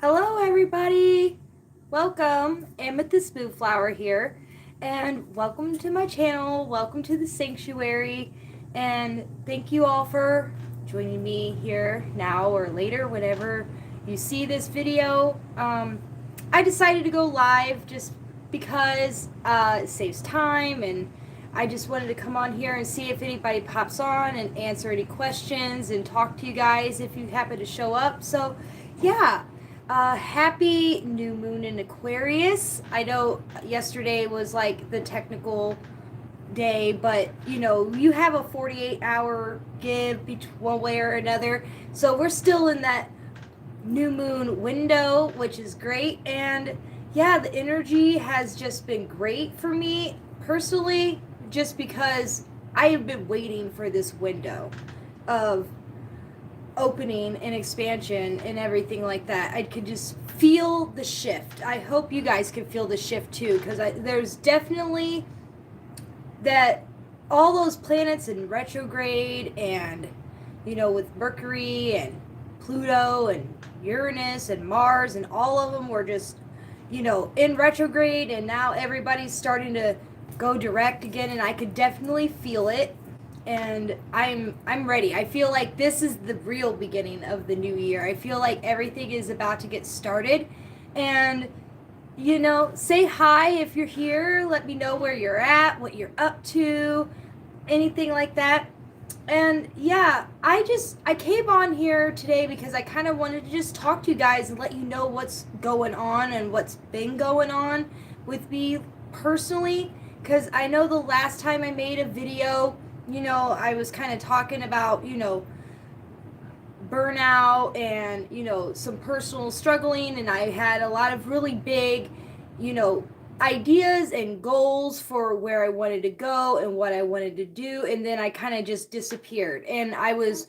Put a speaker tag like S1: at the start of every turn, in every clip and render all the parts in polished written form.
S1: Hello, everybody. Welcome, Amethyst Moonflower here, and welcome to my channel. Welcome to the sanctuary, and thank you all for joining me here now or later, whenever you see this video. I decided to go live just because it saves time, and I just wanted to come on here and see if anybody pops on and answer any questions and talk to you guys if you happen to show up. So, yeah. Happy new moon in Aquarius. I know yesterday was like the technical day, but you have a 48-hour give one way or another. So we're still in that new moon window, which is great. And yeah, the energy has just been great for me personally, just because I have been waiting for this window of opening and expansion and everything like that. I could just feel the shift. I hope you guys can feel the shift too, because there's definitely that all those planets in retrograde, and with Mercury and Pluto and Uranus and Mars, and all of them were just in retrograde, and now everybody's starting to go direct again, and I could definitely feel it. And I'm ready. I feel like this is the real beginning of the new year. I feel like everything is about to get started. And say hi if you're here. Let me know where you're at, what you're up to, anything like that. And yeah, I came on here today because I kind of wanted to just talk to you guys and let you know what's going on and what's been going on with me personally, because I know the last time I made a video, I was kind of talking about, burnout and, some personal struggling, and I had a lot of really big, you know, ideas and goals for where I wanted to go and what I wanted to do, and then I kind of just disappeared. And I was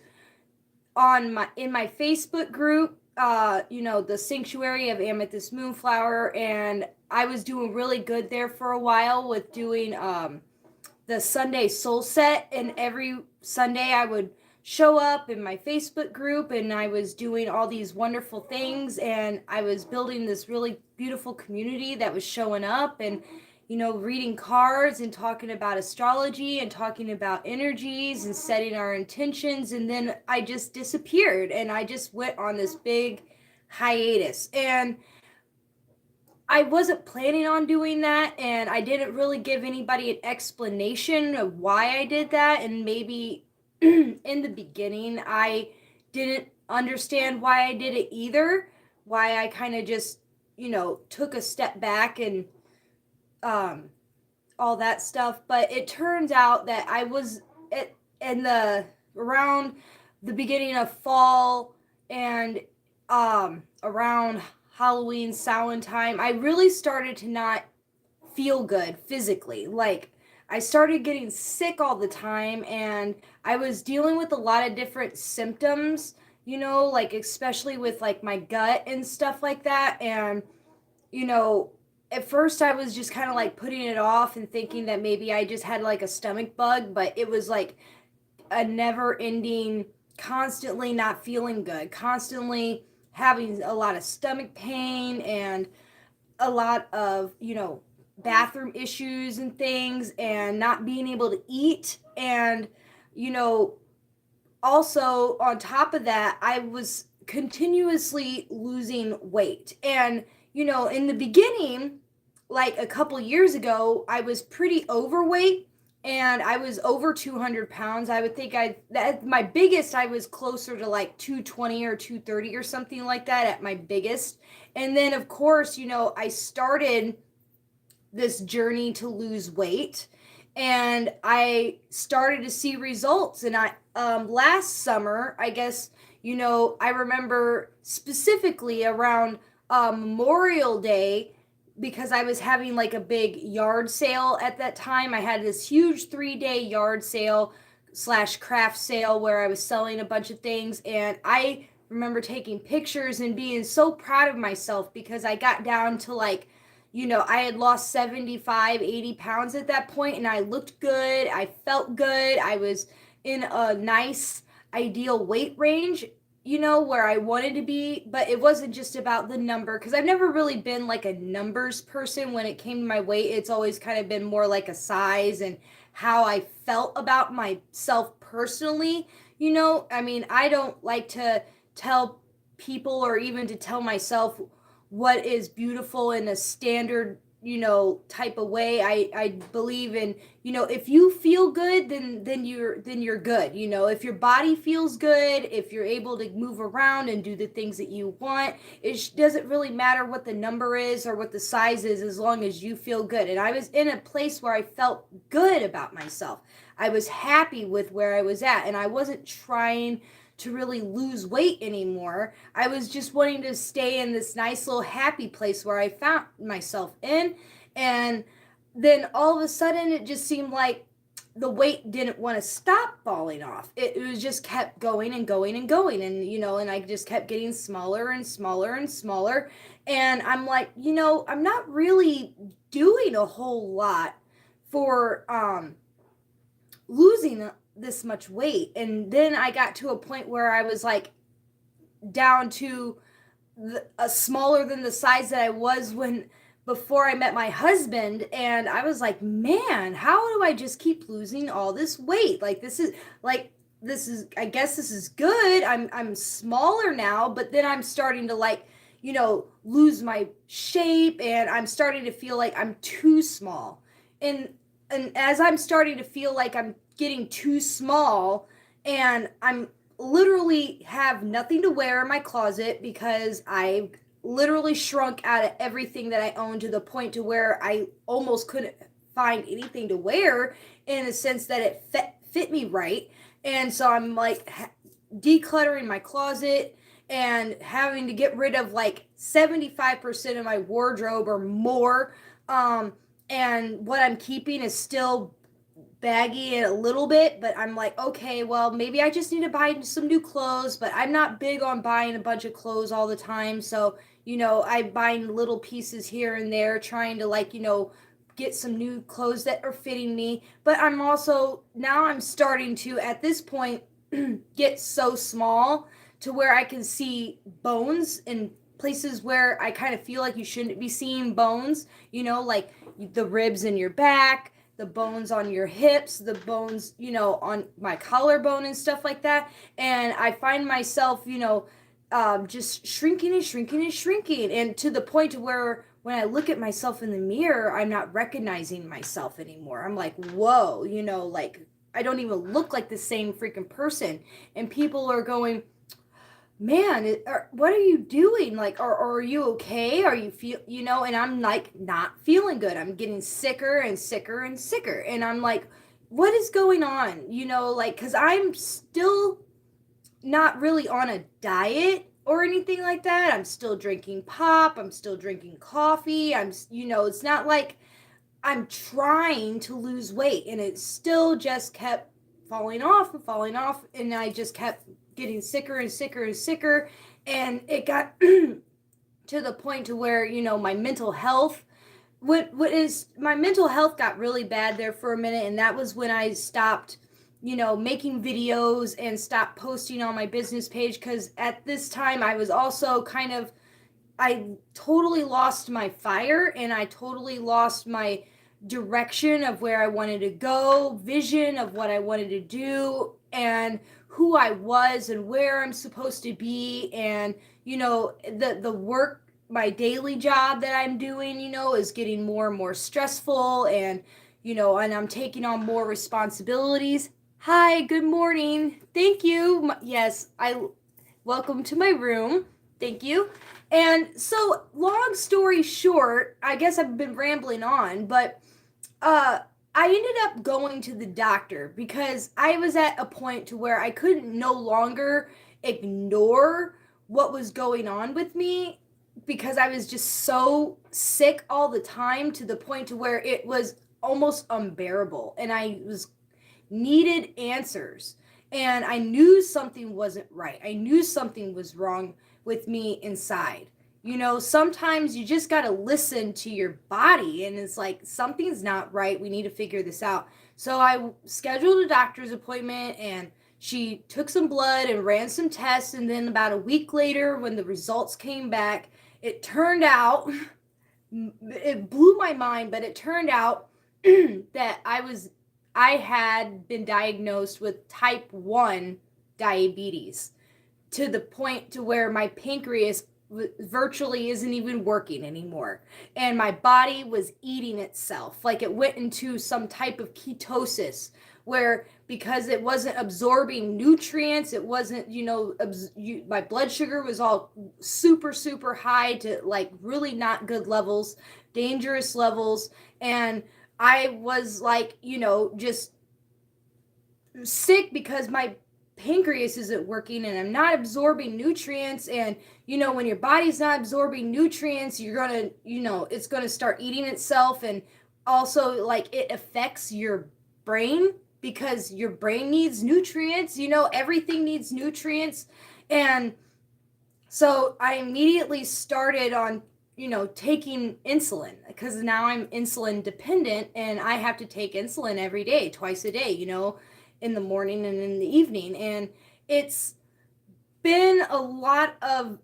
S1: in my Facebook group, the Sanctuary of Amethyst Moonflower, and I was doing really good there for a while with doing the Sunday soul set, and every Sunday I would show up in my Facebook group, and I was doing all these wonderful things, and I was building this really beautiful community that was showing up, and reading cards and talking about astrology and talking about energies and setting our intentions. And then I just disappeared, and I just went on this big hiatus, and I wasn't planning on doing that, and I didn't really give anybody an explanation of why I did that. And maybe in the beginning, I didn't understand why I did it either, why I kind of just, took a step back and all that stuff. But it turns out that I was in the around the beginning of fall, and around Halloween, Samhain time, I really started to not feel good physically. Like, I started getting sick all the time, and I was dealing with a lot of different symptoms, like especially with like my gut and stuff like that. And, you know, at first I was just kind of like putting it off and thinking that maybe I just had like a stomach bug, but it was like a never ending, constantly not feeling good, constantly having a lot of stomach pain, and a lot of, bathroom issues and things, and not being able to eat. And, you know, also on top of that, I was continuously losing weight. And, in the beginning, like a couple years ago, I was pretty overweight, and I was over 200 pounds. I would think my biggest, I was closer to like 220 or 230 or something like that at my biggest. And then, of course, I started this journey to lose weight, and I started to see results. And I last summer, I guess, I remember specifically around Memorial Day, because I was having like a big yard sale at that time. I had this huge 3-day yard sale slash craft sale where I was selling a bunch of things, and I remember taking pictures and being so proud of myself, because I got down to like, I had lost 75, 80 pounds at that point, and I looked good. I felt good. I was in a nice, ideal weight range, where I wanted to be, but it wasn't just about the number because I've never really been like a numbers person when it came to my weight. It's always kind of been more like a size and how I felt about myself personally. I mean, I don't like to tell people or even to tell myself what is beautiful in a standard type of way. I believe in, if you feel good, then you're good. If your body feels good, if you're able to move around and do the things that you want, it doesn't really matter what the number is or what the size is, as long as you feel good. And I was in a place where I felt good about myself. I was happy with where I was at, and I wasn't trying to really lose weight anymore. I was just wanting to stay in this nice little happy place where I found myself in. And then all of a sudden, it just seemed like the weight didn't want to stop falling off. It was just kept going and going and going. And I just kept getting smaller and smaller and smaller. And I'm like, I'm not really doing a whole lot for losing this much weight. And then I got to a point where I was like down to a smaller than the size that I was when before I met my husband. And I was like, man, how do I just keep losing all this weight? I guess this is good. I'm smaller now, but then I'm starting to lose my shape, and I'm starting to feel like I'm too small. And as I'm starting to feel like I'm getting too small, and I'm literally have nothing to wear in my closet because I literally shrunk out of everything that I owned to the point to where I almost couldn't find anything to wear, in a sense that it fit me right. And so I'm like decluttering my closet and having to get rid of like 75% of my wardrobe or more. And what I'm keeping is still baggy a little bit, but I'm like, okay, well, maybe I just need to buy some new clothes. But I'm not big on buying a bunch of clothes all the time. So, I'm buying little pieces here and there, trying to get some new clothes that are fitting me. But I'm starting to, at this point, get so small to where I can see bones in places where I kind of feel like you shouldn't be seeing bones, like the ribs in your back, the bones on your hips, the bones, on my collarbone and stuff like that. And I find myself, just shrinking and shrinking and shrinking. And to the point where when I look at myself in the mirror, I'm not recognizing myself anymore. I'm like, whoa, I don't even look like the same freaking person. And people are going, man, what are you doing? Like, are you okay? Are you and I'm like not feeling good. I'm getting sicker and sicker and sicker. And I'm like, what is going on? Because I'm still not really on a diet or anything like that. I'm still drinking pop. I'm still drinking coffee. It's not like I'm trying to lose weight, and it still just kept falling off and falling off. And I just kept getting sicker and sicker and sicker. And it got to the point to where, my mental health, my mental health got really bad there for a minute. And that was when I stopped, making videos and stopped posting on my business page. Because at this time I was also I totally lost my fire, and I totally lost my direction of where I wanted to go, vision of what I wanted to do, and who I was and where I'm supposed to be. And the work, my daily job that I'm doing, is getting more and more stressful. And and I'm taking on more responsibilities. Hi, good morning. Thank you. Yes, welcome to my room. Thank you. And so, long story short, I guess I've been rambling on, but I ended up going to the doctor because I was at a point to where I couldn't no longer ignore what was going on with me, because I was just so sick all the time, to the point to where it was almost unbearable, and I was needed answers. And I knew something wasn't right. I knew something was wrong with me inside. Sometimes you just got to listen to your body, and it's like, something's not right. We need to figure this out. So I scheduled a doctor's appointment and she took some blood and ran some tests, and then about a week later when the results came back, it turned out, it blew my mind, but it turned out that I had been diagnosed with type 1 diabetes, to the point to where my pancreas virtually isn't even working anymore, and my body was eating itself. Like, it went into some type of ketosis, where because it wasn't absorbing nutrients, it wasn't, my blood sugar was all super super high, to like really not good levels, dangerous levels. And I was like, just sick because my pancreas isn't working and I'm not absorbing nutrients. And when your body's not absorbing nutrients, you're gonna, it's gonna start eating itself. And also, like, it affects your brain, because your brain needs nutrients. Everything needs nutrients. And so I immediately started on taking insulin, because now I'm insulin dependent, and I have to take insulin every day, twice a day, in the morning and in the evening. And it's been a lot of,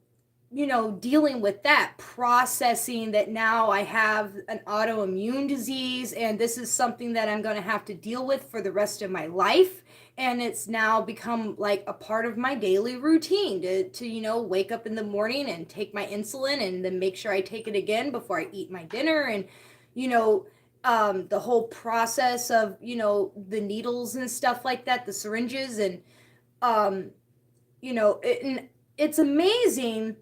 S1: dealing with that, processing that now I have an autoimmune disease, and this is something that I'm going to have to deal with for the rest of my life. And it's now become like a part of my daily routine to wake up in the morning and take my insulin, and then make sure I take it again before I eat my dinner. And the whole process of the needles and stuff like that, the syringes. And it's amazing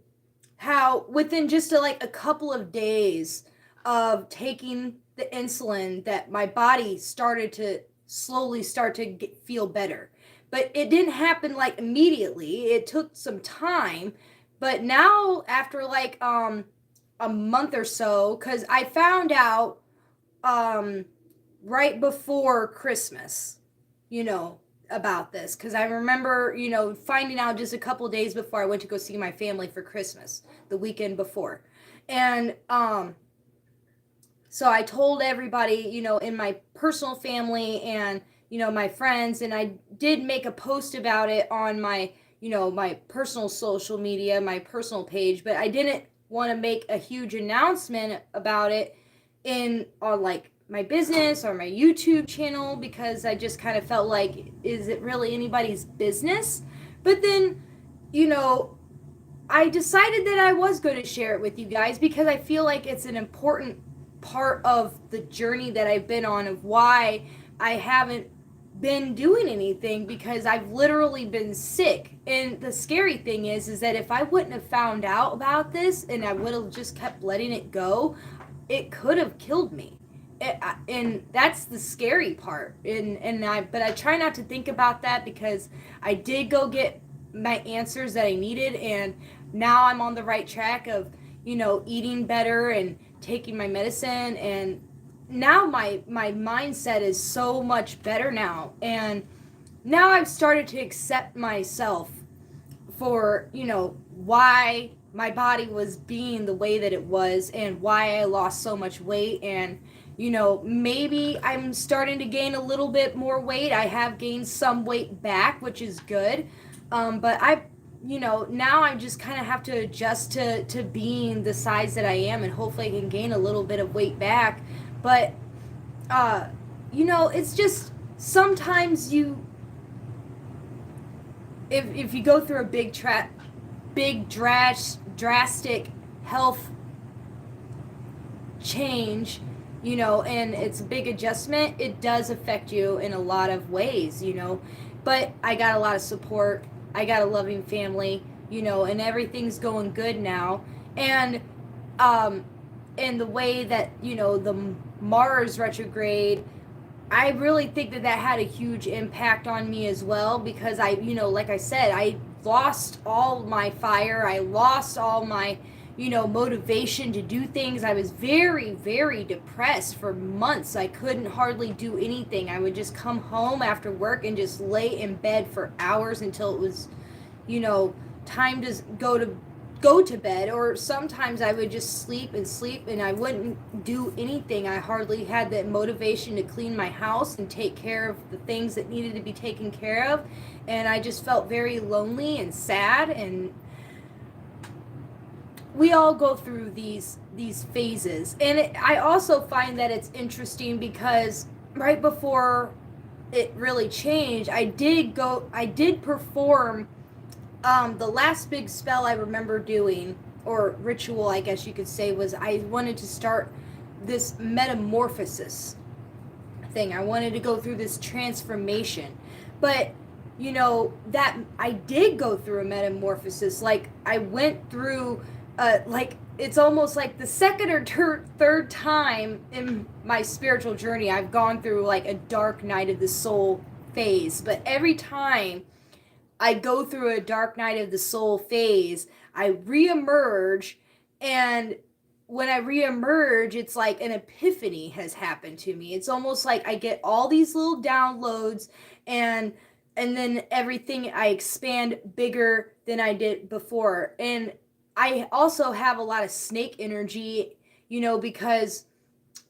S1: how within just a couple of days of taking the insulin, that my body started to slowly start to feel better. But it didn't happen like immediately. It took some time. But now, after like a month or so, because I found out right before Christmas, about this, because I remember, finding out just a couple days before I went to go see my family for Christmas, the weekend before. And so I told everybody, in my personal family and, my friends, and I did make a post about it on my, my personal social media, my personal page, but I didn't want to make a huge announcement about it on like my business or my YouTube channel, because I just kind of felt like, is it really anybody's business? But then, I decided that I was going to share it with you guys, because I feel like it's an important part of the journey that I've been on, of why I haven't been doing anything, because I've literally been sick. And the scary thing is that if I wouldn't have found out about this and I would have just kept letting it go, it could have killed me. And that's the scary part. But I try not to think about that, because I did go get my answers that I needed, and now I'm on the right track of, eating better and taking my medicine. And now my mindset is so much better now. And now I've started to accept myself for, why my body was being the way that it was, and why I lost so much weight. And maybe I'm starting to gain a little bit more weight. I have gained some weight back, which is good. But now I just kind of have to adjust to being the size that I am, and hopefully I can gain a little bit of weight back. But, it's just sometimes if you go through a big drastic health change, and it's a big adjustment, it does affect you in a lot of ways, but I got a lot of support. I got a loving family, and everything's going good now. And in the way that, the Mars retrograde, I really think that had a huge impact on me as well, because I, like I said, I lost all my fire. I lost all my, motivation to do things. I was very, very depressed for months. I couldn't hardly do anything. I would just come home after work and just lay in bed for hours until it was, time to go to go to bed, or sometimes I would just sleep and sleep and I wouldn't do anything. I hardly had the motivation to clean my house and take care of the things that needed to be taken care of, and I just felt very lonely and sad. And we all go through these phases, and I also find that it's interesting because right before it really changed, I did perform the last big spell I remember doing, or ritual, I guess you could say, was I wanted to start this metamorphosis thing. I wanted to go through this transformation. But, that I did go through a metamorphosis. Like, I went through, like, it's almost like the second or third time in my spiritual journey I've gone through, like, a dark night of the soul phase. But every time I go through a dark night of the soul phase, I reemerge, and when I reemerge, it's like an epiphany has happened to me. It's almost like I get all these little downloads, and then everything, I expand bigger than I did before. And I also have a lot of snake energy, because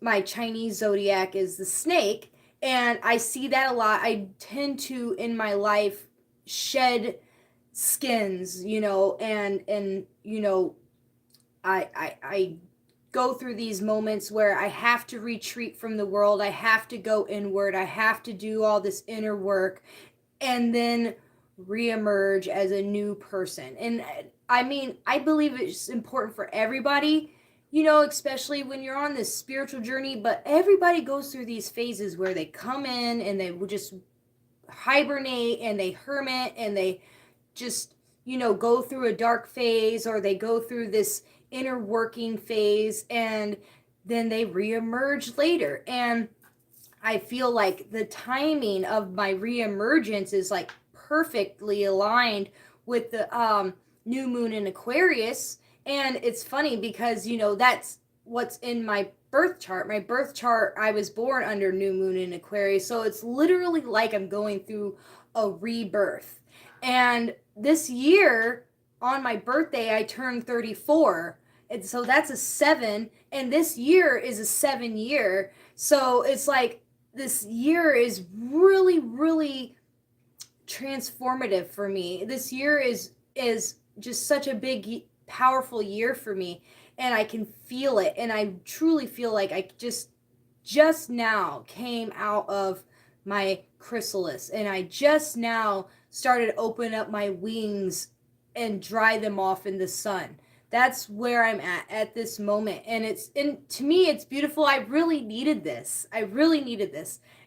S1: my Chinese zodiac is the snake, and I see that a lot. I tend to, in my life, shed skins, and I go through these moments where I have to retreat from the world. I have to go inward. I have to do all this inner work and then reemerge as a new person. And I mean, I believe it's important for everybody, especially when you're on this spiritual journey, but everybody goes through these phases where they come in and they will just hibernate and they hermit and they just, go through a dark phase, or they go through this inner working phase, and then they reemerge later. And I feel like the timing of my reemergence is like perfectly aligned with the new moon in Aquarius. And it's funny because, that's what's in my birth chart. My birth chart, I was born under new moon in Aquarius. So it's literally like I'm going through a rebirth. And this year, on my birthday, I turned 34. And so that's a 7. And this year is a 7 year. So it's like this year is really, really transformative for me. This year is just such a big, powerful year for me, and I can feel it. And I truly feel like I just now came out of my chrysalis, and I just now started open up my wings and dry them off in the sun. That's where I'm at this moment, and to me it's beautiful. I really needed this.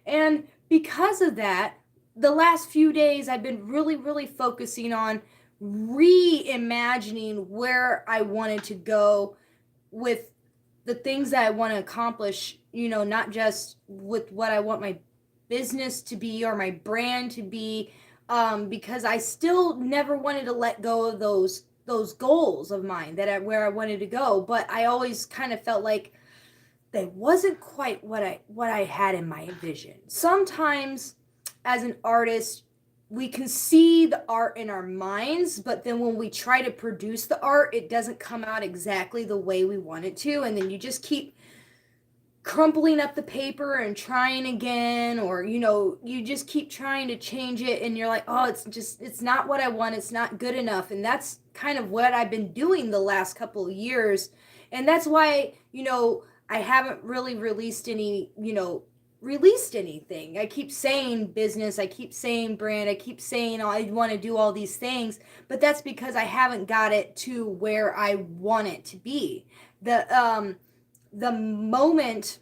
S1: And because of that, the last few days I've been really, really focusing on reimagining where I wanted to go with the things that I want to accomplish, not just with what I want my business to be or my brand to be, because I still never wanted to let go of those goals of mine where I wanted to go, but I always kind of felt like they wasn't quite what I had in my vision. Sometimes as an artist, we can see the art in our minds, but then when we try to produce the art, it doesn't come out exactly the way we want it to, and then you just keep crumpling up the paper and trying again, or you just keep trying to change it, and you're like, oh, it's not what I want, it's not good enough. And that's kind of what I've been doing the last couple of years, and that's why I haven't really released anything. I keep saying business, I keep saying brand, I keep saying I want to do all these things, but that's because I haven't got it to where I want it to be. The moment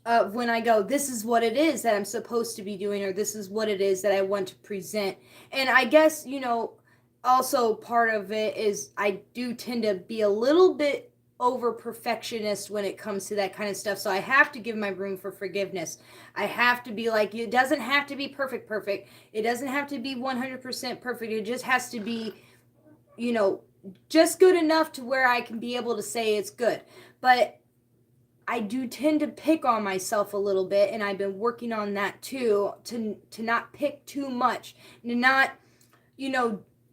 S1: of when I go, this is what it is that I'm supposed to be doing, or this is what it is that I want to present. And I guess, also part of it is I do tend to be a little bit over perfectionist when it comes to that kind of stuff. So I have to give my room for forgiveness. I have to be like, it doesn't have to be perfect. It doesn't have to be 100% perfect. It just has to be, just good enough to where I can be able to say it's good. But I do tend to pick on myself a little bit, and I've been working on that too, to not pick too much, to not,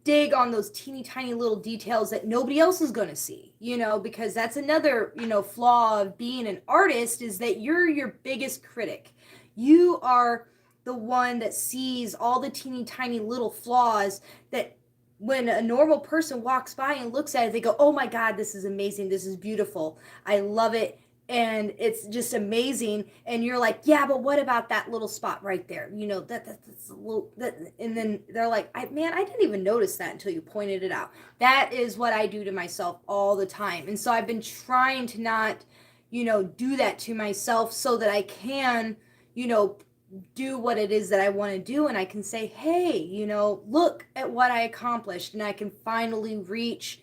S1: dig on those teeny tiny little details that nobody else is going to see, because that's another, flaw of being an artist, is that you're your biggest critic. You are the one that sees all the teeny tiny little flaws that when a normal person walks by and looks at it, they go, oh my God, this is amazing. This is beautiful. I love it. And it's just amazing. And you're like, yeah, but what about that little spot right there? That's a little, and then they're like, I didn't even notice that until you pointed it out. That is what I do to myself all the time. And so I've been trying to not, do that to myself so that I can, do what it is that I want to do, and I can say, hey, look at what I accomplished, and I can finally reach,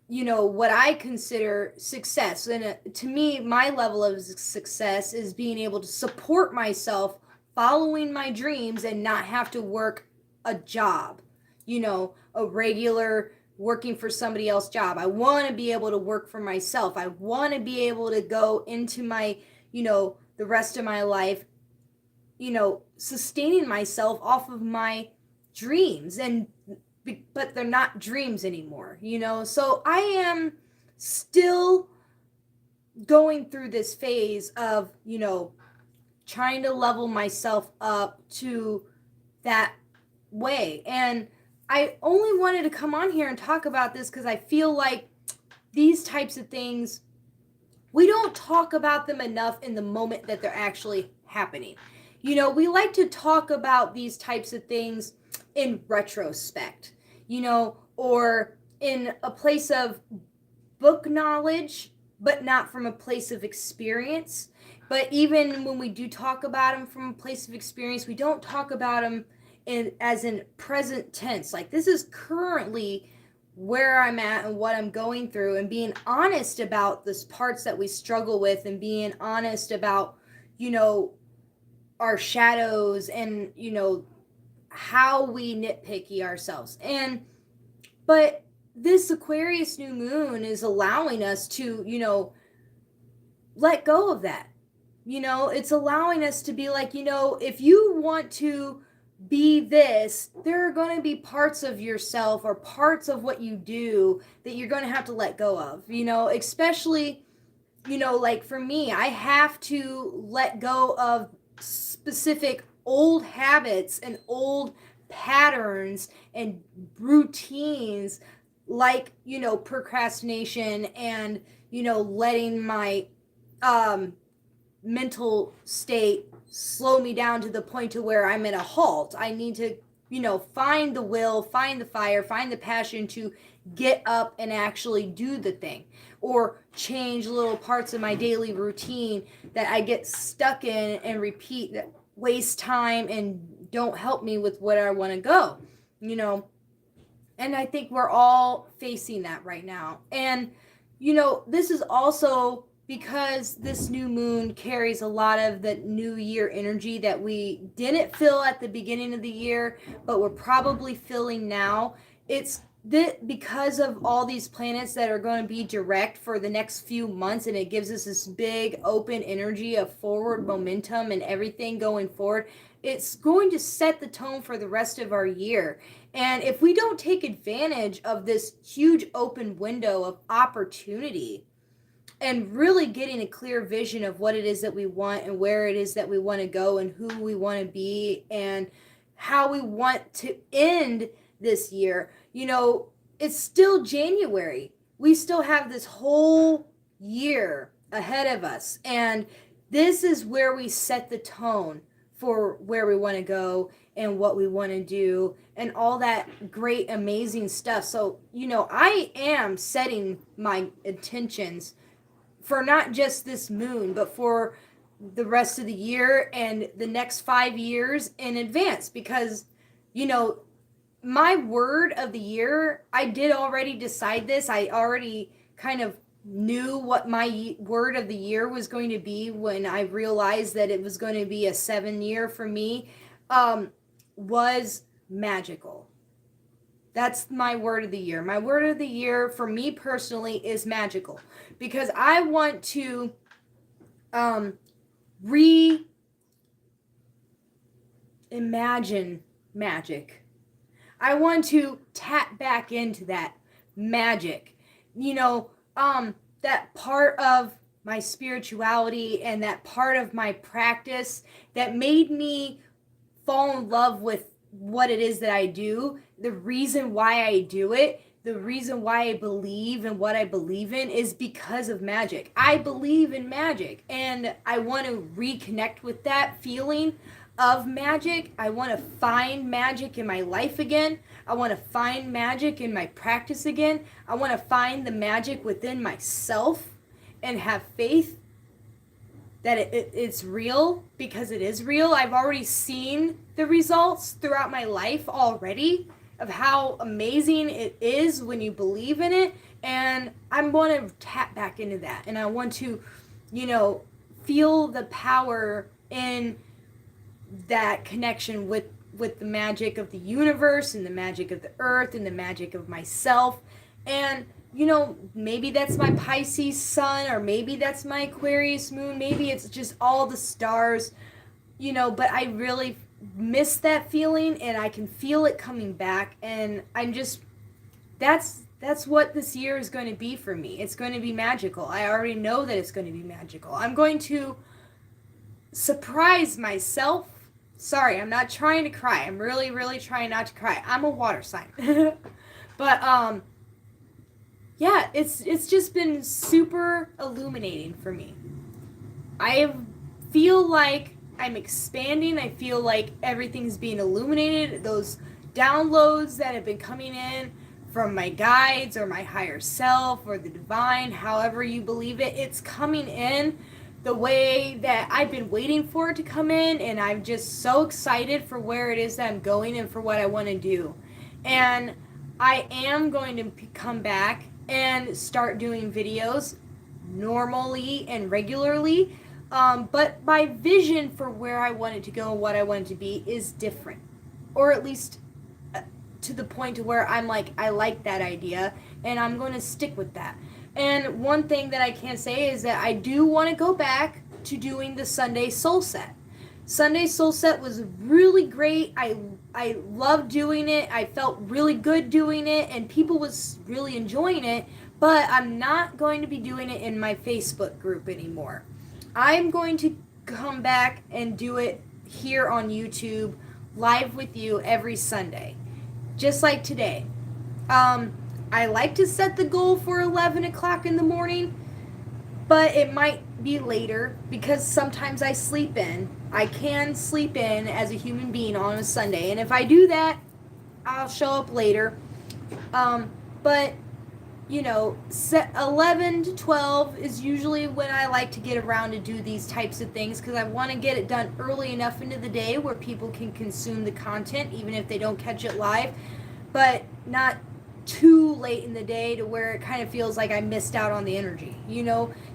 S1: what I consider success. And to me, my level of success is being able to support myself following my dreams and not have to work a job, a regular working for somebody else's job. I want to be able to work for myself. I want to be able to go into my, the rest of my life, sustaining myself off of my dreams, but they're not dreams anymore, so I am still going through this phase of, trying to level myself up to that way. And I only wanted to come on here and talk about this because I feel like these types of things, we don't talk about them enough in the moment that they're actually happening. We like to talk about these types of things in retrospect, or in a place of book knowledge, but not from a place of experience. But even when we do talk about them from a place of experience, we don't talk about them as in present tense. Like, this is currently where I'm at and what I'm going through, and being honest about the parts that we struggle with, and being honest about, our shadows, and how we nitpicky ourselves. But this Aquarius new moon is allowing us to let go of that. It's allowing us to be like, if you want to be this, there are going to be parts of yourself or parts of what you do that you're going to have to let go of, especially, like for me, I have to let go of specific old habits and old patterns and routines, like, procrastination, and, letting my mental state slow me down to the point to where I'm at a halt. I need to, find the will, find the fire, find the passion to get up and actually do the thing, or change little parts of my daily routine that I get stuck in and repeat, that waste time and don't help me with where I want to go, and I think we're all facing that right now. And this is also because this new moon carries a lot of the new year energy that we didn't feel at the beginning of the year, but we're probably feeling now. It's because of all these planets that are going to be direct for the next few months, and it gives us this big open energy of forward momentum and everything going forward. It's going to set the tone for the rest of our year. And if we don't take advantage of this huge open window of opportunity, and really getting a clear vision of what it is that we want, and where it is that we want to go, and who we want to be, and how we want to end this year, it's still January. We still have this whole year ahead of us. And this is where we set the tone for where we want to go and what we want to do and all that great, amazing stuff. So, I am setting my intentions for not just this moon, but for the rest of the year and the next 5 years in advance, because, my word of the year, I did already decide this. I already kind of knew what my word of the year was going to be when I realized that it was going to be a 7-year for me, was magical. That's my word of the year. My word of the year for me personally is magical, because I want to reimagine magic. I want to tap back into that magic. You know, that part of my spirituality and that part of my practice that made me fall in love with what it is that I do, the reason why I do it, the reason why I believe in what I believe in is because of magic. I believe in magic and I want to reconnect with that feeling of magic. I want to find magic in my life again. I want to find magic in my practice again. I want to find the magic within myself and have faith that it's real, because it is real. I've already seen the results throughout my life already of how amazing it is when you believe in it. And I want to tap back into that. And I want to, feel the power in that connection with the magic of the universe and the magic of the earth and the magic of myself. And maybe that's my Pisces sun, or maybe that's my Aquarius moon, maybe it's just all the stars, but I really miss that feeling and I can feel it coming back. And I'm just, that's what this year is going to be for me. It's going to be magical. I already know that it's going to be magical. I'm going to surprise myself. Sorry, I'm not trying to cry. I'm really, really trying not to cry. I'm a water sign. But, yeah, it's just been super illuminating for me. I feel like I'm expanding. I feel like everything's being illuminated. Those downloads that have been coming in from my guides or my higher self or the divine, however you believe it, it's coming in the way that I've been waiting for it to come in, and I'm just so excited for where it is that I'm going and for what I want to do. And I am going to come back and start doing videos normally and regularly, but my vision for where I want it to go and what I want it to be is different, or at least to the point to where I'm like, I like that idea and I'm going to stick with that. And one thing that I can say is that I do want to go back to doing the Sunday soul set. Sunday soul set was really great. I loved doing it. I felt really good doing it, and people was really enjoying it, but I'm not going to be doing it in my Facebook group anymore. I'm going to come back and do it here on YouTube live with you every Sunday, just like today. I like to set the goal for 11 o'clock in the morning, but it might be later because sometimes I sleep in. I can sleep in as a human being on a Sunday, and if I do that, I'll show up later. But set 11 to 12 is usually when I like to get around to do these types of things, because I want to get it done early enough into the day where people can consume the content even if they don't catch it live, but not too late in the day to where it kind of feels like I missed out on the energy,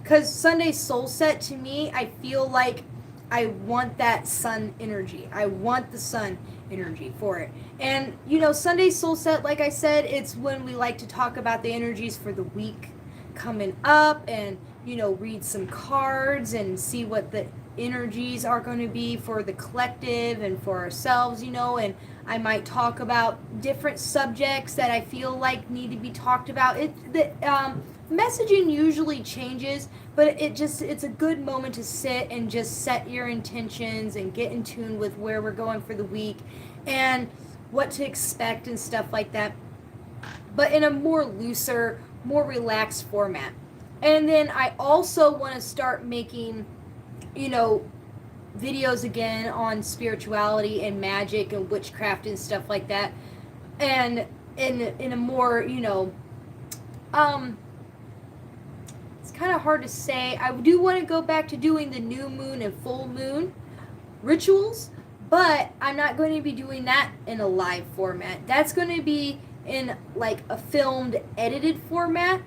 S1: because Sunday soul set, to me, I feel like I want that sun energy. I want the sun energy for it. And Sunday soul set, like I said, it's when we like to talk about the energies for the week coming up, and read some cards and see what the energies are going to be for the collective and for ourselves, and I might talk about different subjects that I feel like need to be talked about. The messaging usually changes, but it's a good moment to sit and just set your intentions and get in tune with where we're going for the week and what to expect and stuff like that, but in a more looser, more relaxed format. And then I also want to start making videos again on spirituality and magic and witchcraft and stuff like that, and in a more it's kind of hard to say. I do want to go back to doing the new moon and full moon rituals, but I'm not going to be doing that in a live format. That's going to be in like a filmed, edited format,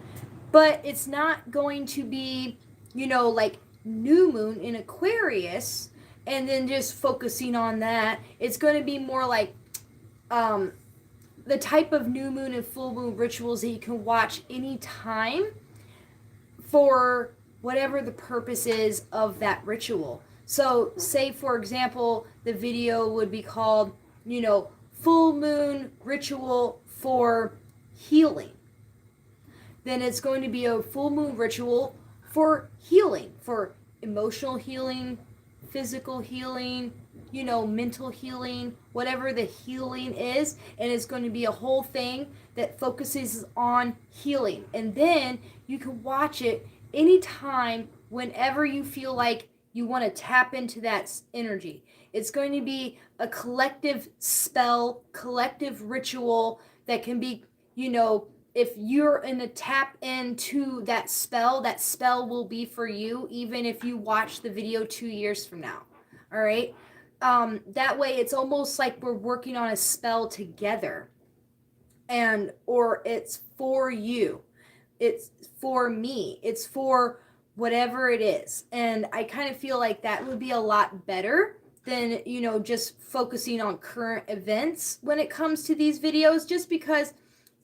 S1: but it's not going to be like new moon in Aquarius and then just focusing on that. It's going to be more like the type of new moon and full moon rituals that you can watch anytime for whatever the purpose is of that ritual. So say, for example, the video would be called, full moon ritual for healing. Then it's going to be a full moon ritual for healing, for emotional healing, physical healing, mental healing, whatever the healing is. And it's going to be a whole thing that focuses on healing. And then you can watch it anytime, whenever you feel like you want to tap into that energy. It's going to be a collective spell, collective ritual that can be, if you're in a tap into that spell will be for you, even if you watch the video 2 years from now. All right. That way it's almost like we're working on a spell together, or it's for you, it's for me, it's for whatever it is. And I kind of feel like that would be a lot better than, just focusing on current events when it comes to these videos, just because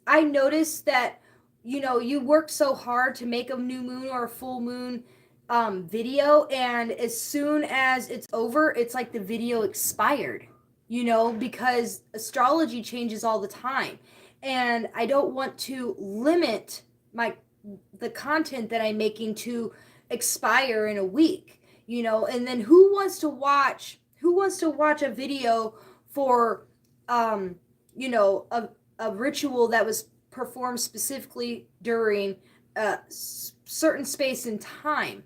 S1: I noticed that, you work so hard to make a new moon or a full moon video, and as soon as it's over, it's like the video expired, because astrology changes all the time. And I don't want to limit the content that I'm making to expire in a week, and then who wants to watch a video for a ritual that was performed specifically during a certain space and time,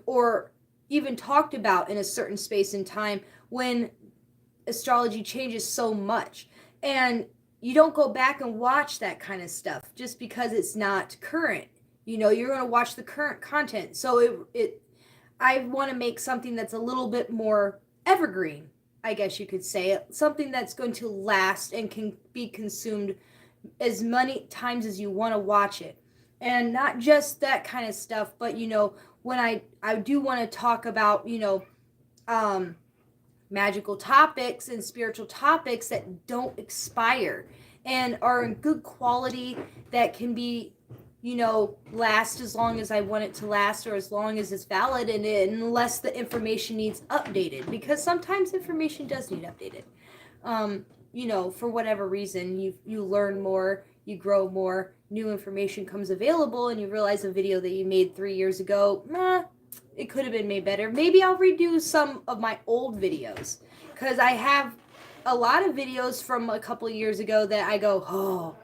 S1: or even talked about in a certain space and time, when astrology changes so much. And you don't go back and watch that kind of stuff just because it's not current. You're going to watch the current content. So I want to make something that's a little bit more evergreen, I guess you could say. Something that's going to last and can be consumed as many times as you want to watch it. And not just that kind of stuff, but, when I do want to talk about, magical topics and spiritual topics that don't expire and are in good quality, that can be, last as long as I want it to last, or as long as it's valid, and unless the information needs updated, because sometimes information does need updated. For whatever reason, you learn more, you grow more, new information comes available, and you realize a video that you made 3 years ago, it could have been made better. Maybe I'll redo some of my old videos, because I have a lot of videos from a couple of years ago that I go, oh,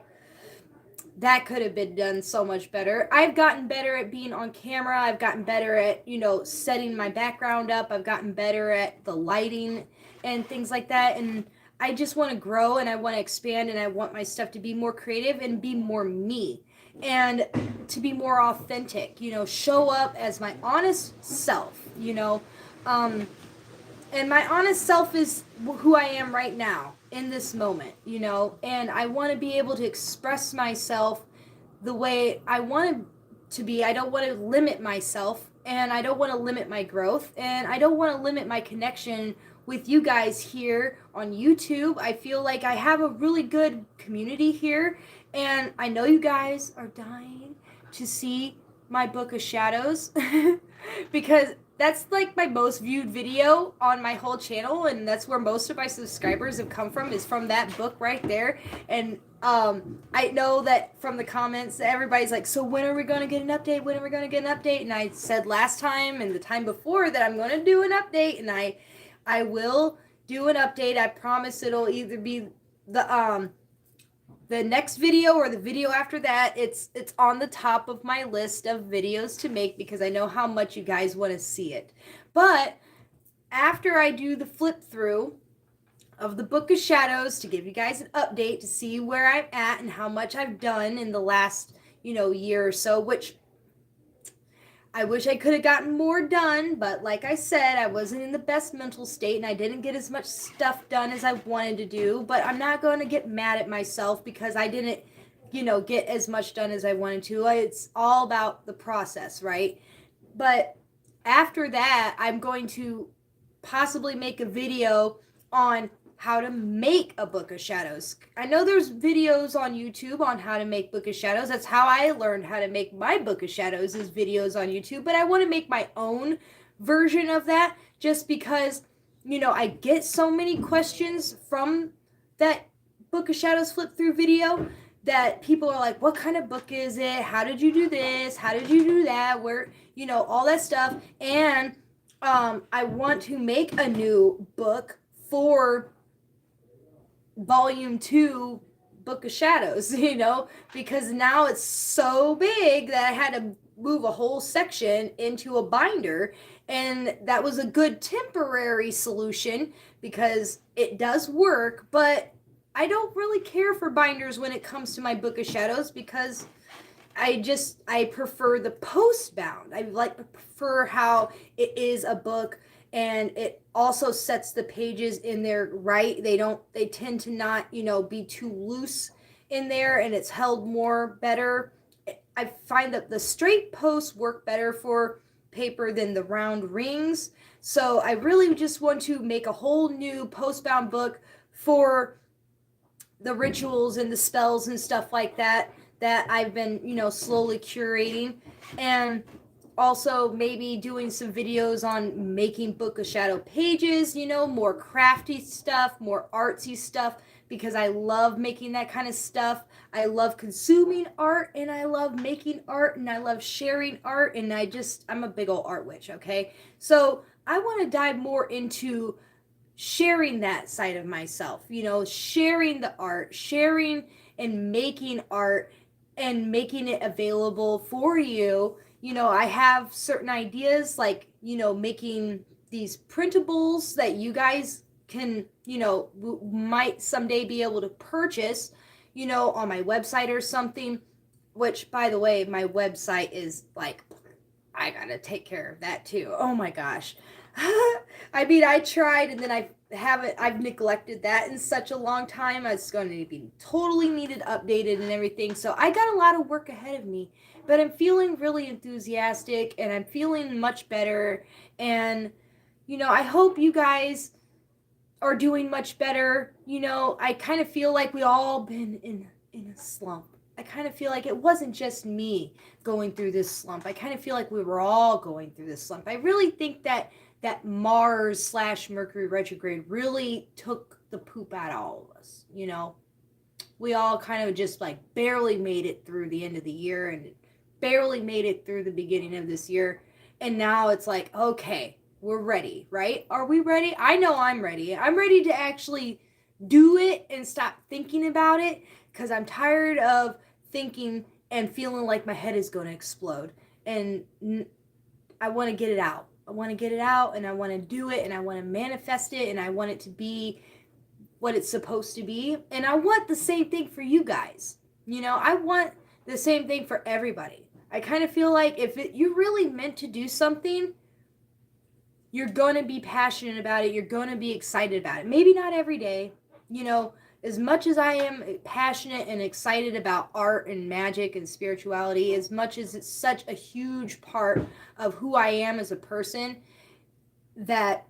S1: that could have been done so much better. I've gotten better at being on camera. I've gotten better at, setting my background up. I've gotten better at the lighting and things like that. And I just want to grow, and I want to expand, and I want my stuff to be more creative and be more me, and to be more authentic, show up as my honest self, and my honest self is who I am right now in this moment, and I want to be able to express myself the way I want to be. I don't want to limit myself, and I don't want to limit my growth, and I don't want to limit my connection with you guys here on YouTube. I feel like I have a really good community here, and I know you guys are dying to see my Book of Shadows because that's like my most viewed video on my whole channel, and that's where most of my subscribers have come from, is from that book right there. And I know that from the comments, everybody's like, so when are we going to get an update? When are we going to get an update? And I said last time and the time before that I'm going to do an update, and I will do an update. I promise it'll either be the next video or the video after that. It's on the top of my list of videos to make, because I know how much you guys want to see it. But after I do the flip through of the Book of Shadows to give you guys an update to see where I'm at and how much I've done in the last, year or so, which I wish I could have gotten more done, but like I said, I wasn't in the best mental state, and I didn't get as much stuff done as I wanted to do. But I'm not going to get mad at myself because I didn't, get as much done as I wanted to. It's all about the process, right? But after that, I'm going to possibly make a video on how to make a Book of Shadows. I know there's videos on YouTube on how to make Book of Shadows. That's how I learned how to make my Book of Shadows, is videos on YouTube. But I want to make my own version of that, just because, I get so many questions from that Book of Shadows flip through video that people are like, what kind of book is it? How did you do this? How did you do that? Where, all that stuff. And I want to make a new book for volume 2 Book of Shadows, because now it's so big that I had to move a whole section into a binder, and that was a good temporary solution because it does work, but I don't really care for binders when it comes to my Book of Shadows because I prefer the post bound. I prefer how it is a book, and it also sets the pages in there right. They tend to not, be too loose in there, and it's held more better. I find that the straight posts work better for paper than the round rings. So I really just want to make a whole new post bound book for the rituals and the spells and stuff like that I've been, slowly curating. And also maybe doing some videos on making Book of Shadow pages, more crafty stuff, more artsy stuff, because I love making that kind of stuff. I love consuming art, and I love making art, and I love sharing art, and I'm a big old art witch, okay? So I want to dive more into sharing that side of myself, sharing the art, sharing and making art and making it available for you. I have certain ideas like, making these printables that you guys can, might someday be able to purchase, on my website or something, which, by the way, my website is like, I gotta take care of that too. Oh my gosh. I mean, I tried, and then I've neglected that in such a long time. It's going to be totally needed updated and everything. So I got a lot of work ahead of me, but I'm feeling really enthusiastic, and I'm feeling much better. And, I hope you guys are doing much better. I kind of feel like we all been in a slump. I kind of feel like it wasn't just me going through this slump. I kind of feel like we were all going through this slump. I really think that Mars/Mercury retrograde really took the poop out of all of us. We all kind of just like barely made it through the end of the year and barely made it through the beginning of this year. And now it's like, okay, we're ready, right? Are we ready? I know I'm ready. I'm ready to actually do it and stop thinking about it, because I'm tired of thinking and feeling like my head is going to explode. And I want to get it out. I want to get it out, and I want to do it, and I want to manifest it, and I want it to be what it's supposed to be. And I want the same thing for you guys. I want the same thing for everybody. I kind of feel like if you're really meant to do something, you're going to be passionate about it. You're going to be excited about it. Maybe not every day. As much as I am passionate and excited about art and magic and spirituality, as much as it's such a huge part of who I am as a person, that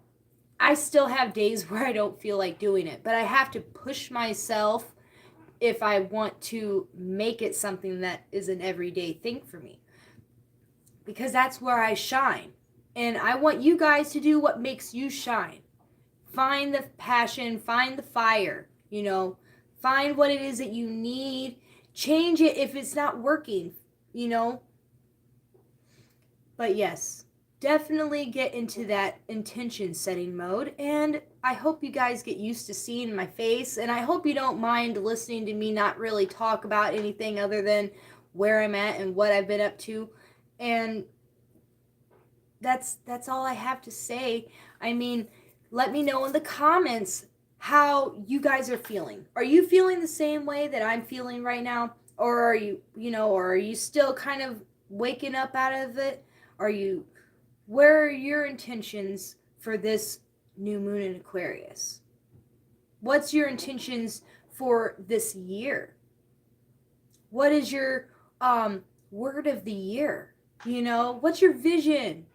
S1: I still have days where I don't feel like doing it. But I have to push myself if I want to make it something that is an everyday thing for me, because that's where I shine. And I want you guys to do what makes you shine. Find the passion, find the fire, find what it is that you need. Change it if it's not working, But yes, definitely get into that intention setting mode. And I hope you guys get used to seeing my face. And I hope you don't mind listening to me not really talk about anything other than where I'm at and what I've been up to. And that's all I have to say. I mean, let me know in the comments how you guys are feeling. Are you feeling the same way that I'm feeling right now? Or are you, or are you still kind of waking up out of it? Where are your intentions for this new moon in Aquarius? What's your intentions for this year? What is your word of the year? What's your vision?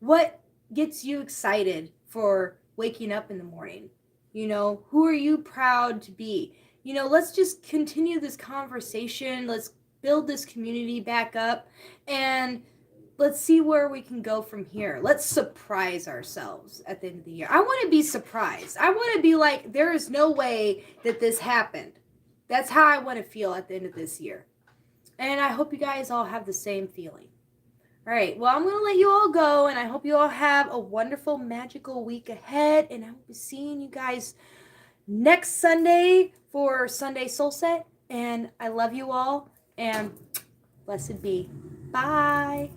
S1: What gets you excited for waking up in the morning? Who are you proud to be? Let's just continue this conversation. Let's build this community back up. And let's see where we can go from here. Let's surprise ourselves at the end of the year. I want to be surprised. I want to be like, there is no way that this happened. That's how I want to feel at the end of this year. And I hope you guys all have the same feeling. All right, well, I'm going to let you all go, and I hope you all have a wonderful, magical week ahead. And I will be seeing you guys next Sunday for Sunday Soul Set. And I love you all, and blessed be. Bye.